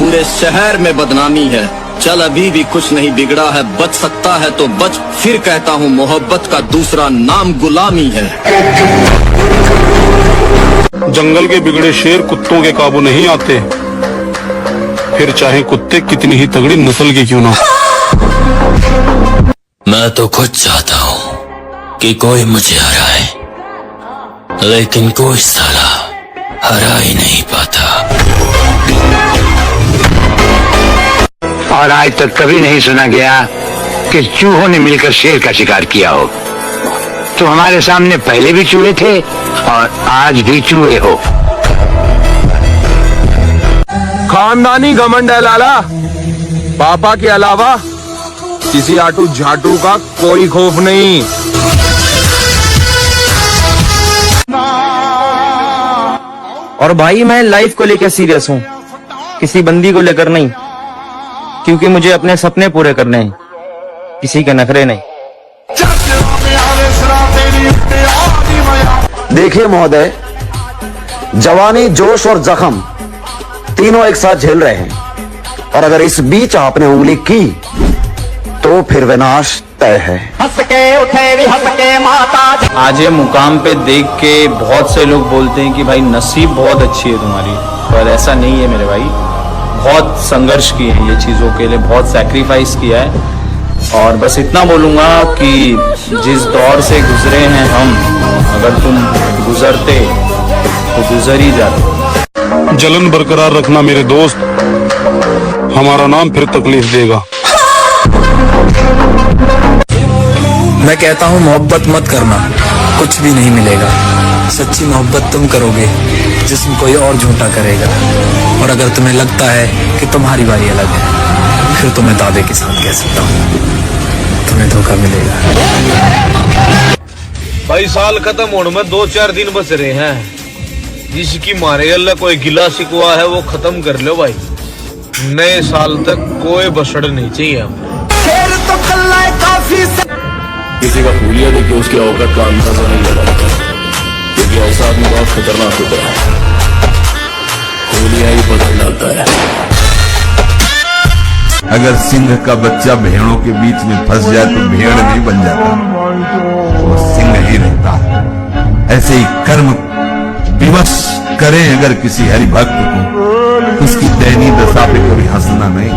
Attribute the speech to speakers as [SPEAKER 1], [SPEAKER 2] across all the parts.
[SPEAKER 1] पूरे शहर में बदनामी है। चल अभी भी कुछ नहीं बिगड़ा है, बच सकता है तो बच, फिर कहता हूँ मोहब्बत का दूसरा नाम गुलामी है।
[SPEAKER 2] जंगल के बिगड़े शेर कुत्तों के काबू नहीं आते, फिर चाहे कुत्ते कितनी ही तगड़ी नस्ल के क्यों ना।
[SPEAKER 3] मैं तो खुद चाहता हूँ कि कोई मुझे हराए, लेकिन कोई साला हरा ही नहीं पाता।
[SPEAKER 4] और आज तक कभी नहीं सुना गया कि चूहों ने मिलकर शेर का शिकार किया हो। तो हमारे सामने पहले भी चूहे थे और आज भी चूहे हो।
[SPEAKER 5] खानदानी घमंड है लाला, पापा के अलावा किसी आटू झाटू का कोई खौफ नहीं।
[SPEAKER 6] और भाई मैं लाइफ को लेकर सीरियस हूँ, किसी बंदी को लेकर नहीं, क्योंकि मुझे अपने सपने पूरे करने हैं, किसी के नखरे नहीं।
[SPEAKER 7] देखिए महोदय, जवानी, जोश और जख्म तीनों एक साथ झेल रहे हैं, और अगर इस बीच आपने उंगली की तो फिर विनाश तय है।
[SPEAKER 6] हंस के उठे भी हंस के माता। आज ये मुकाम पे देख के बहुत से लोग बोलते हैं कि भाई नसीब बहुत अच्छी है तुम्हारी, पर ऐसा नहीं है मेरे भाई। बहुत संघर्ष किए हैं ये चीजों के लिए, बहुत सैक्रिफाइस किया है, और बस इतना बोलूंगा कि जिस दौर से गुजरे हैं हम, अगर तुम गुजरते तो गुजर ही जाते।
[SPEAKER 2] जलन बरकरार रखना मेरे दोस्त, हमारा नाम फिर तकलीफ देगा।
[SPEAKER 3] मैं कहता हूँ मोहब्बत मत करना, कुछ भी नहीं मिलेगा। सच्ची मोहब्बत तुम करोगे जिस्म कोई और झूठा करेगा। और अगर तुम्हें लगता है कि तुम्हारी बारी अलग है, फिर तुम्हें दावे के साथ कह सकता हूँ तुम्हें धोखा मिलेगा।
[SPEAKER 5] भाई साल खत्म होने में 2-4 दिन बच रहे हैं, जिसकी मारे अल्लाह कोई गिला शिकवा है वो खत्म कर लो भाई। नए साल तक कोई बसड़ नहीं चाहिए हम।
[SPEAKER 1] किसी का फूलिया देख के उसकी औकात का अंदाजा नहीं लगाता, क्योंकि ऐसा आदमी बहुत खतरनाक होता है, फूलिया ही बदल डालता है।
[SPEAKER 8] अगर सिंह का बच्चा भेड़ों के बीच में फंस जाए तो भेड़ नहीं बन जाता, वो सिंह ही रहता है। ऐसे ही कर्म विवश करें अगर किसी हरि भक्त को, उसकी दयनीय दशा पे कभी हंसना नहीं,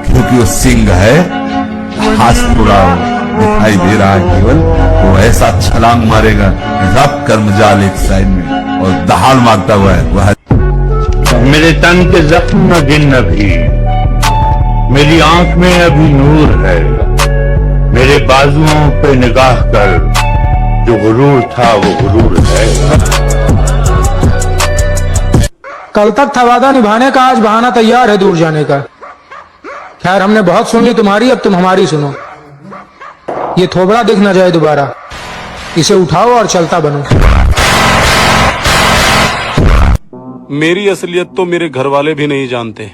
[SPEAKER 8] क्योंकि वो सिंह है। हाथ थोड़ा दिखाई दे रहा है केवल, वो ऐसा छलांग मारेगा, रब कर्म जाल एक साइड में और दहाड़ मारता हुआ है वह।
[SPEAKER 4] मेरे तन के जख्म न गिन अभी, मेरी आंख में अभी नूर है। मेरे बाजुओं पे निगाह कर, जो गुरूर था वो गुरूर है।
[SPEAKER 9] कल तक था वादा निभाने का, आज बहाना तैयार है दूर जाने का। खैर हमने बहुत सुन ली तुम्हारी, अब तुम हमारी सुनो। ये थोबड़ा दिख न जाए दोबारा, इसे उठाओ और चलता बनो।
[SPEAKER 2] मेरी असलियत तो मेरे घर वाले भी नहीं जानते,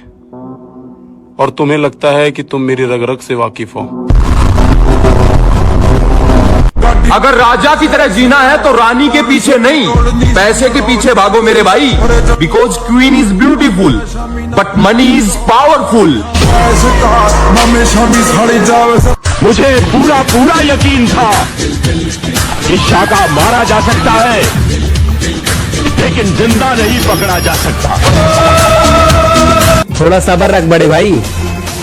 [SPEAKER 2] और तुम्हें लगता है कि तुम मेरी रग रग से वाकिफ हो।
[SPEAKER 5] अगर राजा की तरह जीना है तो रानी के पीछे नहीं, पैसे के पीछे भागो मेरे भाई। Because queen is beautiful but money is powerful.
[SPEAKER 4] मुझे पूरा पूरा यकीन था कि शाका मारा जा सकता है, लेकिन जिंदा नहीं पकड़ा जा सकता।
[SPEAKER 6] थोड़ा सब्र रख बड़े भाई,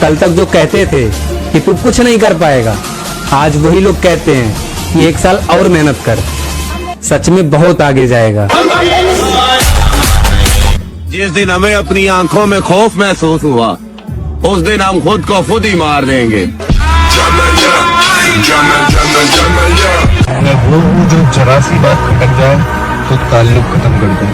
[SPEAKER 6] कल तक जो कहते थे कि तू कुछ नहीं कर पाएगा, आज वही लोग कहते हैं कि 1 साल और मेहनत कर, सच में बहुत आगे जाएगा।
[SPEAKER 1] जिस दिन हमें अपनी आंखों में खौफ महसूस हुआ, उस दिन हम खुद को खुद ही मार देंगे।
[SPEAKER 8] वो जो जरा सी बात खटक जाए तो ताल्लुक खत्म कर दे।